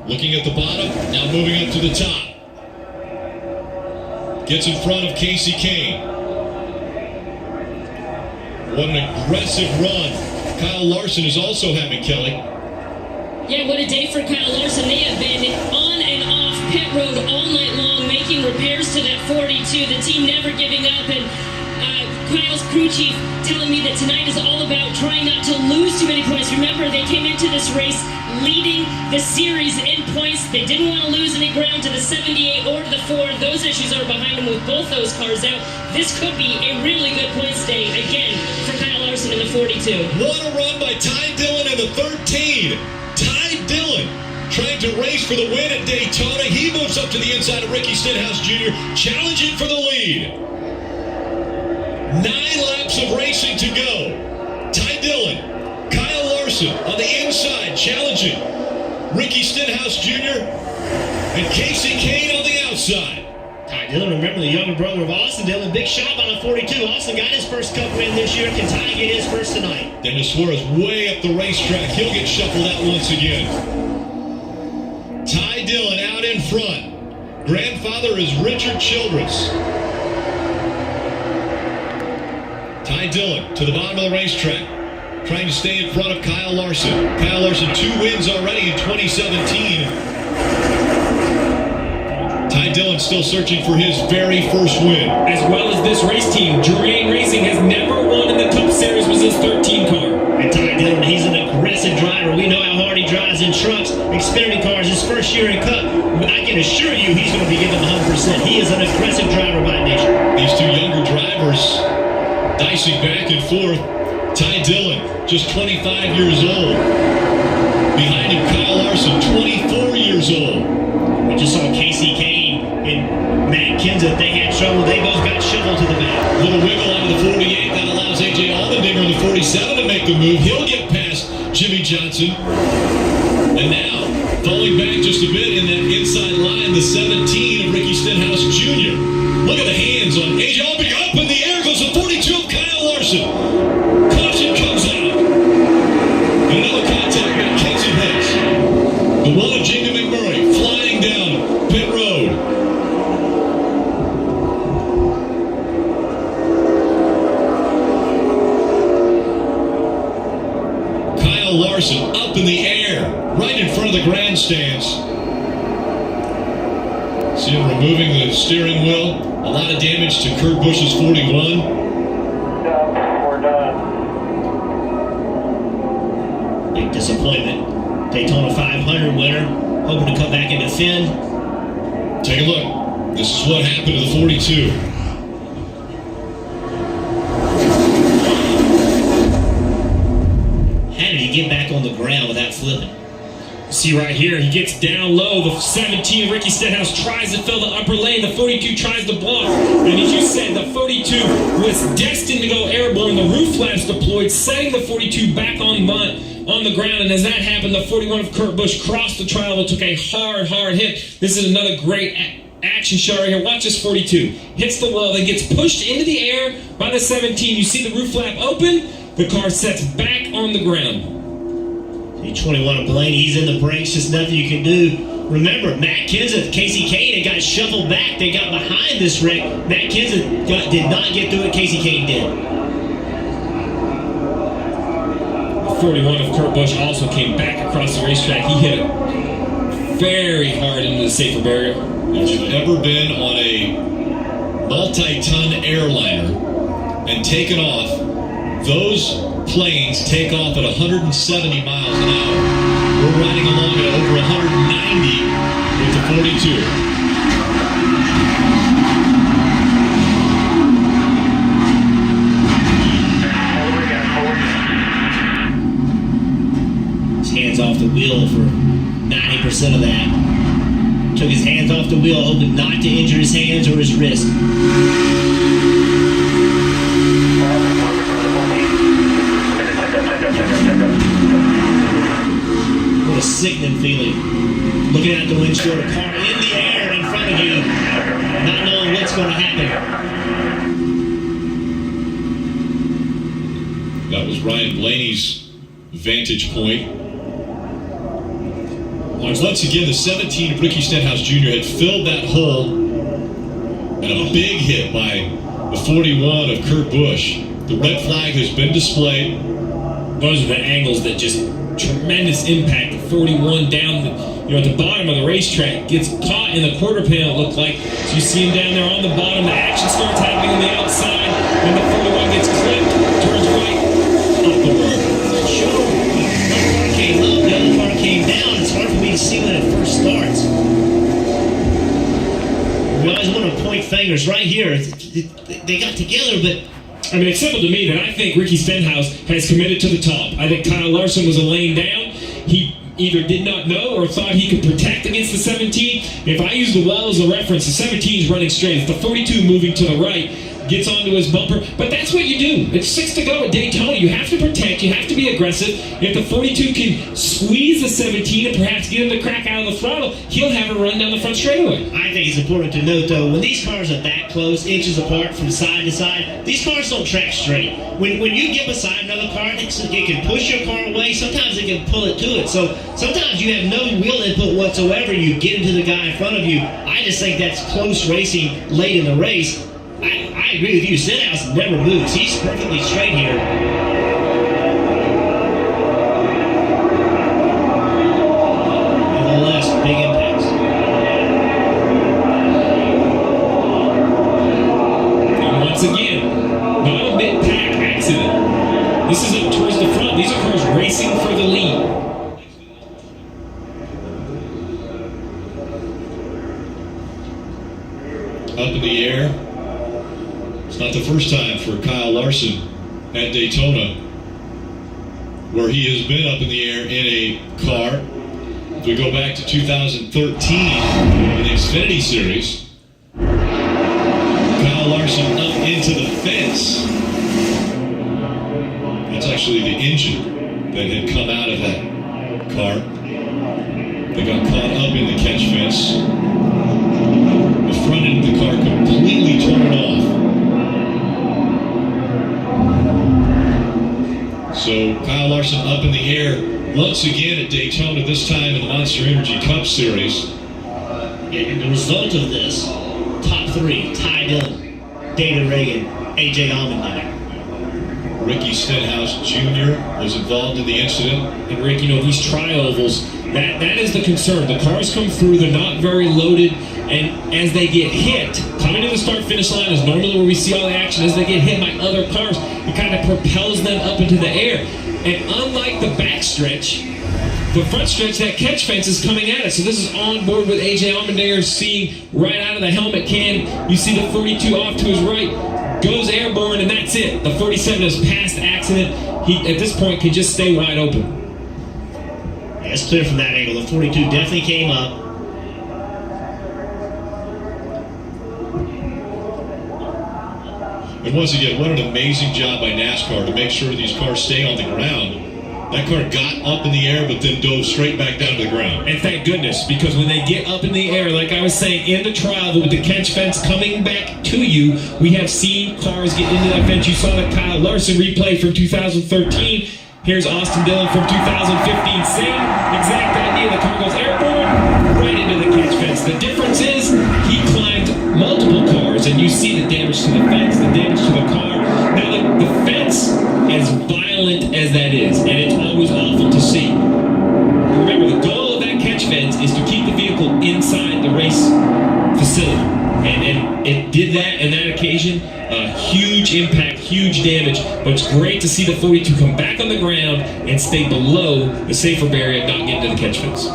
Looking at the bottom, now moving up to the top. Gets in front of Casey Kane. What an aggressive run. Kyle Larson is also having, Kelly. Yeah, what a day for Kyle Larson. They have been on and off pit road all night long, making repairs to that 42. The team never giving up, and Kyle's crew chief telling me that tonight is all about trying not to lose too many points. Remember, they came into this race leading the series in points. They didn't want to lose any ground to the 78 or to the 4. Those issues are behind them with both those cars out. This could be a really good points day again for Kyle Larson in the 42. What a run by Ty Dillon in the 13. Ty Dillon trying to race for the win at Daytona. He moves up to the inside of Ricky Stenhouse Jr., challenging for the lead. 9 laps of racing to go. Ty Dillon, Kyle Larson on the inside, challenging Ricky Stenhouse Jr. and Casey Kane on the outside. Ty Dillon, remember the younger brother of Austin Dillon, big shot on a 42. Austin got his first Cup win this year. Can Ty get his first tonight? Dennis Suarez way up the racetrack. He'll get shuffled out once again. Ty Dillon out in front. Grandfather is Richard Childress. Ty Dillon to the bottom of the racetrack, trying to stay in front of Kyle Larson. Kyle Larson, 2 wins already in 2017. Ty Dillon still searching for his very first win. As well as this race team, Durain Racing has never won in the Cup Series with his 13 car. And Ty Dillon, he's an aggressive driver. We know how hard he drives in trucks, Xfinity cars, his first year in Cup. I can assure you he's going to be giving 100%. He is an aggressive driver by nature. These 2 younger drivers dicing back and forth. Ty Dillon, just 25 years old. Behind him, Kyle Larson, 24 years old. We just saw Casey Kane and Matt Kenseth. They had trouble. They both got shoveled to the back. Little wiggle onto the 48. That allows A.J. Allmendinger on the 47 to make the move. He'll get past Jimmy Johnson. And now, falling back just a bit in that inside line, the 17 of Ricky Stenhouse Jr. Look at the hands on A.J. Allmendinger. Up in the air goes the 42 of Kyle Larson. Caution comes out. And another contact by Kenzie Hicks. The one of Jacob McMurray flying down pit road. Kyle Larson up in the air, right in front of the grandstands. See him removing the steering wheel. A lot of damage to Kurt Busch's 41. We're done. Big disappointment. Daytona 500 winner, hoping to come back and defend. Take a look. This is what happened to the 42. How did he get back on the ground without flipping? See right here, he gets down low. The 17, Ricky Stenhouse, tries to fill the upper lane. The 42 tries to block. And as you said, the 42 was destined to go airborne. The roof flaps deployed, setting the 42 back on the ground. And as that happened, the 41 of Kurt Busch crossed the tri-level, took a hard hit. This is another great action shot right here. Watch this 42. Hits the wall, then gets pushed into the air by the 17. You see the roof flap open. The car sets back on the ground. 21 of Blaney, he's in the brakes, just nothing you can do. Remember, Matt Kenseth, Casey Kane, had got shuffled back. They got behind this wreck. Matt Kenseth did not get through it. Casey Kane did. 41 of Kurt Busch also came back across the racetrack. He hit it very hard into the safer barrier. If you've ever been on a multi-ton airliner and taken off, those planes take off at 170 miles an hour. We're riding along at over 190 with the 42. His hands off the wheel for 90% of that. Took his hands off the wheel, hoping not to injure his hands or his wrist. What a sickening feeling. Looking out the windshield, a car in the air in front of you, not knowing what's going to happen. That was Ryan Blaney's vantage point. Once again, the 17 of Ricky Stenhouse Jr. had filled that hole, and a big hit by the 41 of Kurt Busch. The red flag has been displayed. Those are the angles that just tremendous impact. The 41 down at the bottom of the racetrack gets caught in the quarter panel, it looked like. So you see him down there on the bottom. The action starts happening on the outside. When the 41 gets clipped, turns right up the road. Sure. One car came up, the other car came down. It's hard for me to see when it first starts. We always want to point fingers right here. They got together, but I mean, it's simple to me that I think Ricky Stenhouse has committed to the top. I think Kyle Larson was a lane down. He either did not know or thought he could protect against the 17. If I use the wall as a reference, the 17 is running straight. It's the 42 moving to the right, gets onto his bumper. But that's what you do. It's 6 to go at Daytona. You have to protect. You have to be aggressive. If the 42 can squeeze the 17 and perhaps get him to crack out of the throttle, he'll have a run down the front straightaway. I think it's important to note, though, when these cars are that close, inches apart from side to side, these cars don't track straight. When you get beside another car, it can push your car away. Sometimes it can pull it to it. So sometimes you have no wheel input whatsoever. You get into the guy in front of you. I just think that's close racing late in the race. I agree with you. Stenhouse never moves. He's perfectly straight here. Nonetheless, big impacts. And once again, not a mid-pack accident. This is up towards the front. These are cars racing for the lead. Up in the air. It's not the first time for Kyle Larson at Daytona where he has been up in the air in a car. If we go back to 2013 in the Xfinity Series, Kyle Larson up into the fence. That's actually the engine that had come out of that car. They got caught up in the catch fence. The front end of the car completely torn off. So Kyle Larson up in the air once again at Daytona, this time in the Monster Energy Cup Series. And the result of this, top 3, Ty Dillon, David Reagan, A.J. Allmendinger. Ricky Stenhouse Jr. was involved in the incident. And Rick, these tri-ovals, that is the concern. The cars come through, they're not very loaded, and as they get hit, coming to the start-finish line is normally where we see all the action. As they get hit by other cars, it kind of propels them up into the air. And unlike the back stretch, the front stretch, that catch fence is coming at us. So this is on board with A.J. Allmendinger seeing right out of the helmet can. You see the 42 off to his right, goes airborne, and that's it. The 47 is past accident. He, at this point, can just stay wide open. Yeah, it's clear from that angle. The 42 definitely came up. And once again, what an amazing job by NASCAR to make sure these cars stay on the ground. That car got up in the air, but then dove straight back down to the ground. And thank goodness, because when they get up in the air, like I was saying, in the trial, with the catch fence coming back to you, we have seen cars get into that fence. You saw the Kyle Larson replay from 2013. Here's Austin Dillon from 2015. Same exact idea. The car goes airborne, right into the catch fence. The difference is he climbed multiple cars, and you see the damage to the fence, the damage to the car. Now, the fence, as violent as that is, and it's always awful to see. Remember, the goal of that catch fence is to keep the vehicle inside the race facility. And it did that on that occasion. Huge impact, huge damage. But it's great to see the 42 come back on the ground and stay below the safer barrier and not get into the catch fence.